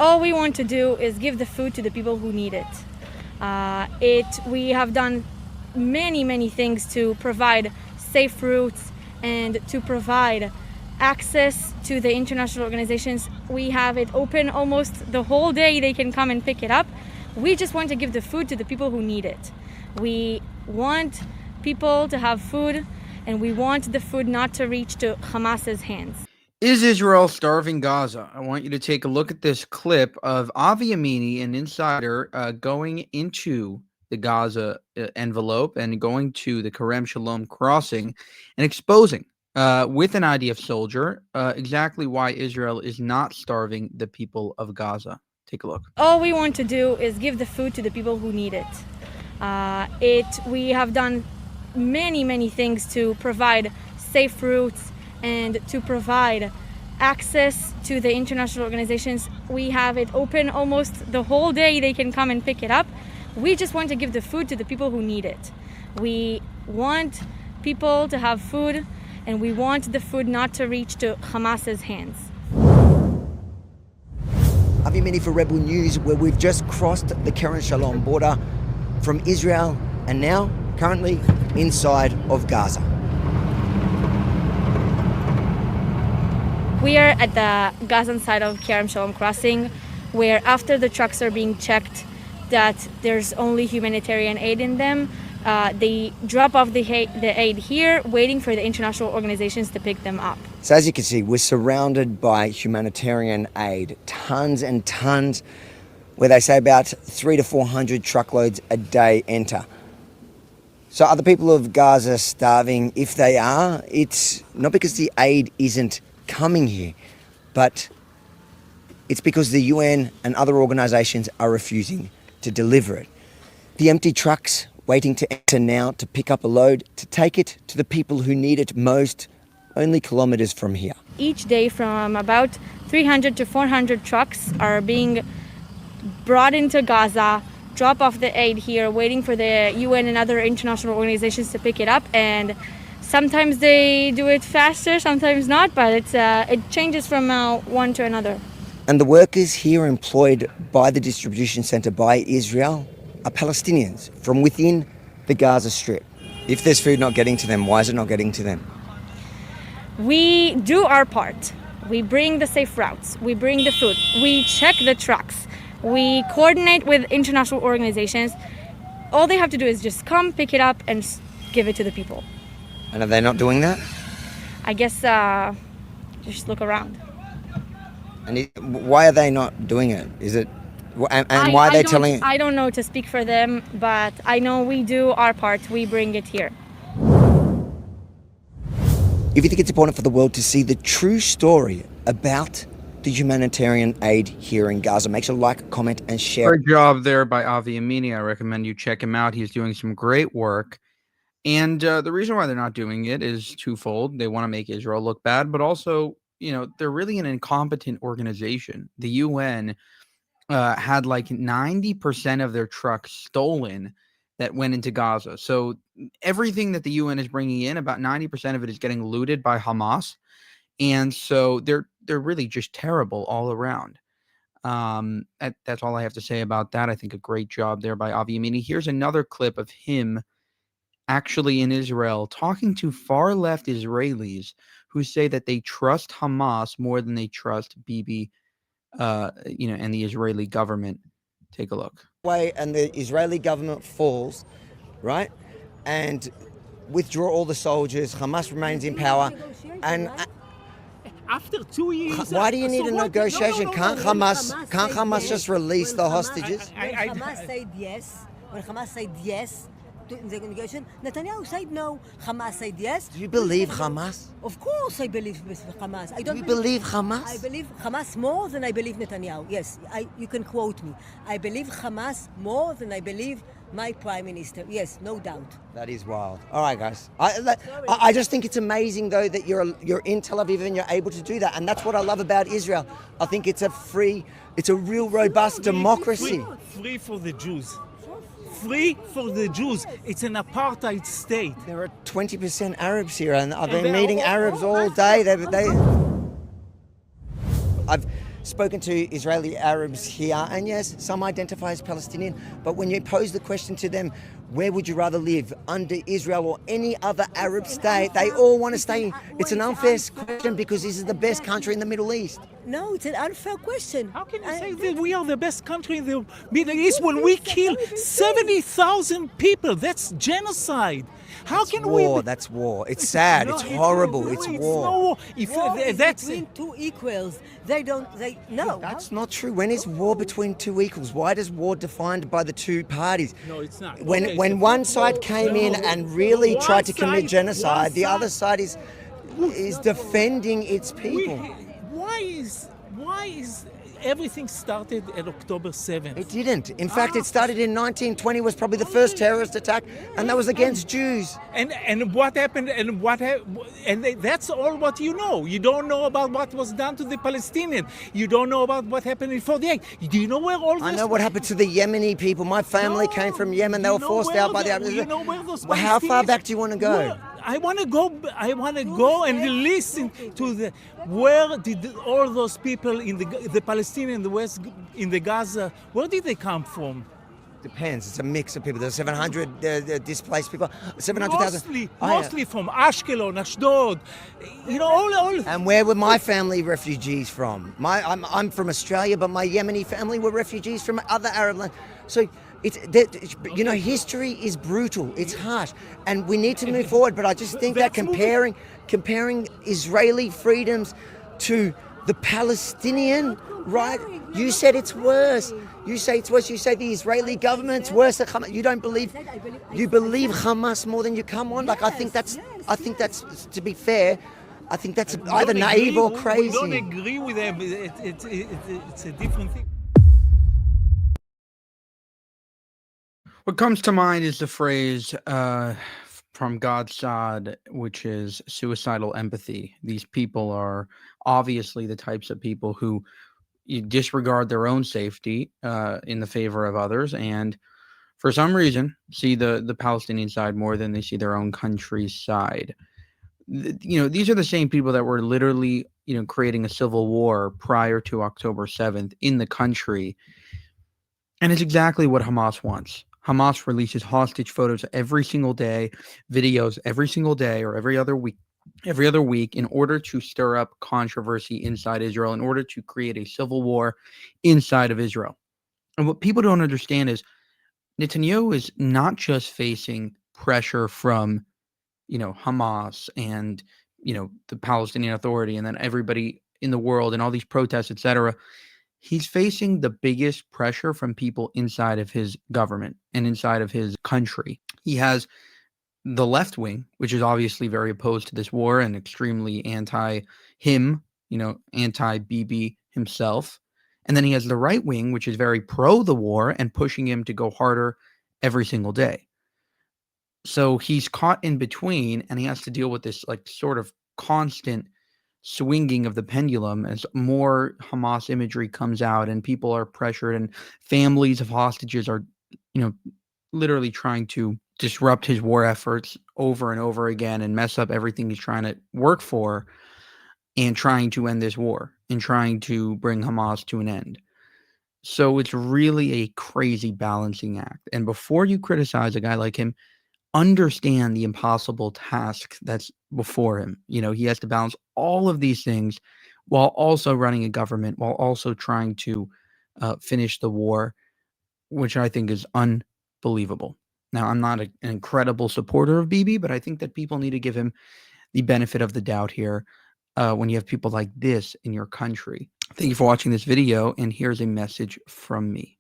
All we want to do is give the food to the people who need it. We have done many things to provide safe routes and to provide access to the international organizations. We have it open almost the whole day. They can come and pick it up. We just want to give the food to the people who need it. We want people to have food, and we want the food not to reach to Hamas's hands. Is Israel starving Gaza? I want you to take a look at this clip of Avi Amini, an insider, going into the Gaza envelope and going to the Kerem Shalom crossing and exposing with an IDF soldier exactly why Israel is not starving the people of Gaza. Take a look. All we want to do is give the food to the people who need it. We have done many things to provide safe routes and to provide access to the international organizations. We have it open almost the whole day. They can come and pick it up. We just want to give the food to the people who need it. We want people to have food, and we want the food not to reach to Hamas's hands. Avi Amini for Rebel News, where we've just crossed the Kerem Shalom border from Israel and now currently inside of Gaza. We are at the Gazan side of Kerem Shalom crossing, where after the trucks are being checked that there's only humanitarian aid in them, they drop off the aid here, waiting for the international organizations to pick them up. So as you can see, we're surrounded by humanitarian aid, tons and tons, where they say about 300 to 400 truckloads a day enter. So are the people of Gaza starving? If they are, it's not because the aid isn't coming here, but it's because the UN and other organizations are refusing to deliver it. The empty trucks waiting to enter now to pick up a load, to take it to the people who need it most, only kilometers from here. Each day from about 300 to 400 trucks are being brought into Gaza, drop off the aid here, waiting for the UN and other international organizations to pick it up. And sometimes they do it faster, sometimes not, but it changes from one to another. And the workers here employed by the distribution center by Israel are Palestinians from within the Gaza Strip. If there's food not getting to them, why is it not getting to them? We do our part. We bring the safe routes. We bring the food. We check the trucks. We coordinate with international organizations. All they have to do is just come, pick it up, and give it to the people. And are they not doing that? I guess just look around. And why are they not doing it? Is it, and why are they telling? I don't know to speak for them, but I know we do our part. We bring it here. If you think it's important for the world to see the true story about the humanitarian aid here in Gaza, make sure to like, comment, and share. Great job there by Avi Amini. I recommend you check him out. He's doing some great work. And the reason why they're not doing it is twofold. They want to make Israel look bad, but also, they're really an incompetent organization. The UN had like 90% of their trucks stolen that went into Gaza. So everything that the UN is bringing in, about 90% of it is getting looted by Hamas. And so they're really just terrible all around. That's all I have to say about that. I think a great job there by Avi Amini. Here's another clip of him actually in Israel talking to far left Israelis who say that they trust Hamas more than they trust Bibi, and the Israeli government. Take a look. And the Israeli government falls, right? And withdraw all the soldiers. Hamas remains in power. And after 2 years, why do you need a negotiation? Can't Hamas just release the hostages? Hamas said yes. When Hamas said yes to the negotiation, Netanyahu said no. Hamas said yes. Do you believe Hamas? Of course I believe Hamas. Do you believe Hamas? I believe Hamas more than I believe Netanyahu. Yes, you can quote me. I believe Hamas more than I believe my prime minister. Yes, no doubt. That is wild. All right, guys. I just think it's amazing, though, that you're in Tel Aviv and you're able to do that. And that's what I love about Israel. I think it's a real robust democracy. Free for the Jews. Free for the Jews. It's an apartheid state. There are 20% Arabs here, and I've been meeting Arabs all day. spoken to Israeli Arabs here, and yes, some identify as Palestinian, but when you pose the question to them, where would you rather live, under Israel or any other Arab state, they all want to stay. It's an unfair question because this is the best country in the Middle East. No, it's an unfair question. How can you say that we are the best country in the Middle East when we kill 70,000 people? That's genocide. How can War, we? that's war. It's sad. No, it's horrible. It's no war. war. If War is that's between two equals. No. That's not true. When is war between two equals? Why does war defined by the two parties? No, it's not. When Okay, when so- one side came in and really One tried to commit side- genocide, one the other side- side is defending its people. Why is everything started at October 7th? It didn't. In fact, it started in 1920. Was probably the first terrorist attack, and that was against Jews. And what happened? That's all what you know. You don't know about what was done to the Palestinians. You don't know about what happened in 48. Do you know where all this? I know what happened to the Yemeni people. My family came from Yemen. They were forced out by the Arabs. You know where those How far Palestinians- back do you want to go? Well, I want to go. I want to go and listen to where did all those people in the Palestinian, in the West, in the Gaza, where did they come from? Depends. It's a mix of people. There's 700 displaced people. 700,000. Mostly from Ashkelon, Ashdod. You know, all. And where were my family refugees from? I'm from Australia, but my Yemeni family were refugees from other Arab lands. So history is brutal. It's harsh, and we need to move forward. But I just think that comparing Israeli freedoms to the Palestinian, right? You said it's worse. You say it's worse. You say the Israeli government's worse than Hamas. You don't believe. You believe Hamas more than you come on. Like I think that's. To be fair, I think that's either naive or crazy. We don't agree with them. It's a different thing. What comes to mind is the phrase from God's side, which is suicidal empathy. These people are obviously the types of people who disregard their own safety in the favor of others, and for some reason see the Palestinian side more than they see their own country's side. These are the same people that were literally, creating a civil war prior to October 7th in the country. And it's exactly what Hamas wants. Hamas releases hostage photos every single day, videos every single day or every other week in order to stir up controversy inside Israel, in order to create a civil war inside of Israel. And what people don't understand is Netanyahu is not just facing pressure from, Hamas and, the Palestinian Authority and then everybody in the world and all these protests, etc. He's facing the biggest pressure from people inside of his government and inside of his country. He has the left wing, which is obviously very opposed to this war and extremely anti-him, anti-Bibi himself. And then he has the right wing, which is very pro the war and pushing him to go harder every single day. So he's caught in between, and he has to deal with this sort of constant swinging of the pendulum as more Hamas imagery comes out and people are pressured and families of hostages are, literally trying to disrupt his war efforts over and over again and mess up everything he's trying to work for and trying to end this war and trying to bring Hamas to an end. So it's really a crazy balancing act. And before you criticize a guy like him, understand the impossible task that's before him. He has to balance all of these things while also running a government, while also trying to finish the war, which I think is unbelievable. Now, I'm not an incredible supporter of Bibi, but I think that people need to give him the benefit of the doubt here when you have people like this in your country. Thank you for watching this video, and here's a message from me.